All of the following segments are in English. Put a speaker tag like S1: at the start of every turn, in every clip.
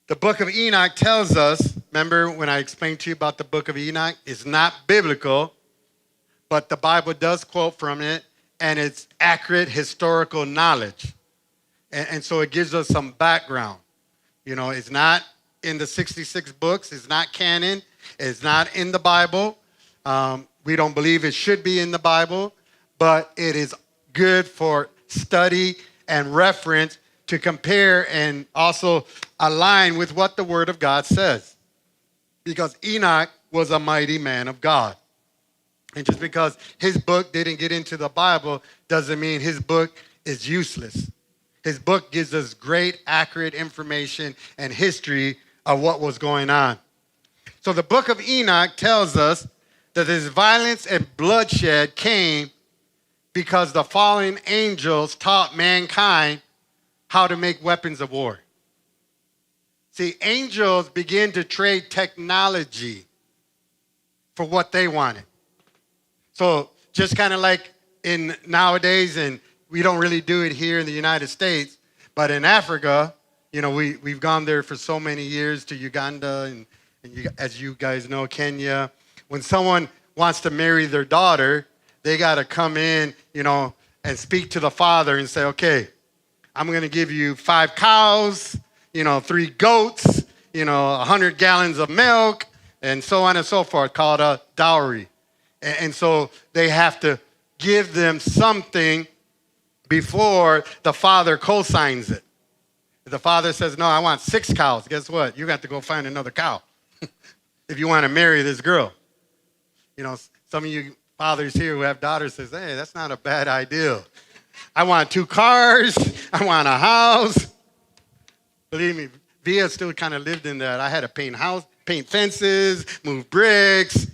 S1: The book of Enoch tells us, remember when I explained to you about the book of Enoch? It's not biblical, but the Bible does quote from it, and it's accurate historical knowledge. And so it gives us some background. You know, it's not in the 66 books. It's not canon. It's not in the Bible. We don't believe it should be in the Bible, but it is good for study and reference to compare and also align with what the Word of God says. Because Enoch was a mighty man of God. And just because his book didn't get into the Bible doesn't mean his book is useless. His book gives us great, accurate information and history of what was going on. So the book of Enoch tells us that this violence and bloodshed came because the fallen angels taught mankind how to make weapons of war. See, angels begin to trade technology for what they wanted. So just kind of like in nowadays, and we don't really do it here in the United States, but in Africa, you know, we've gone there for so many years to Uganda and as you guys know, Kenya. When someone wants to marry their daughter, they got to come in, you know, and speak to the father and say, okay, I'm going to give you 5 cows, you know, 3 goats, you know, 100 gallons of milk, and so on and so forth, called a dowry. And so they have to give them something before the father co-signs it. If the father says, no, I want 6 cows, guess what? You got to go find another cow if you want to marry this girl. You know, some of you fathers here who have daughters says, hey, that's not a bad idea. I want 2 cars. I want a house. Believe me, Via still kind of lived in that. I had to paint fences, move bricks.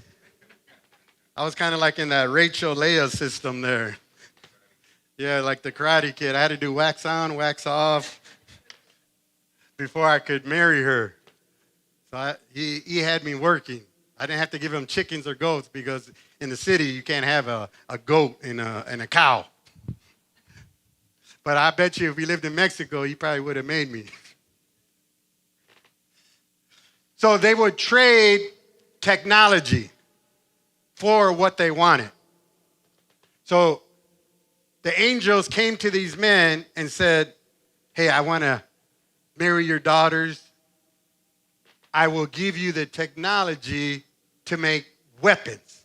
S1: I was kind of like in that Rachel Leah system there. Yeah, like the Karate Kid. I had to do wax on, wax off before I could marry her. So he had me working. I didn't have to give him chickens or goats because in the city you can't have a goat and a cow. But I bet you if we lived in Mexico, he probably would have made me. So they would trade technology for what they wanted. So the angels came to these men and said, hey, I want to marry your daughters. I will give you the technology to make weapons,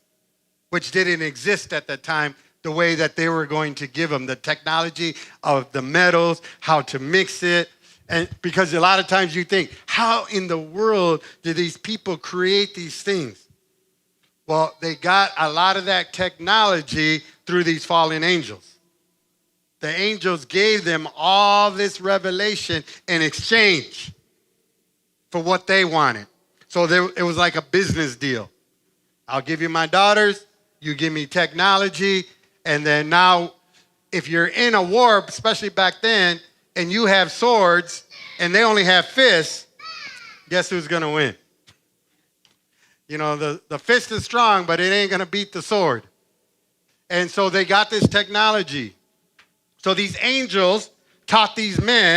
S1: which didn't exist at that time, the way that they were going to give them the technology of the metals, how to mix it. And because a lot of times you think, how in the world do these people create these things? Well, they got a lot of that technology through these fallen angels. The angels gave them all this revelation in exchange for what they wanted. So it was like a business deal. I'll give you my daughters, you give me technology, and then now if you're in a war, especially back then, and you have swords and they only have fists, guess who's going to win? You know, the fist is strong, but it ain't going to beat the sword. And so they got this technology. So these angels taught these men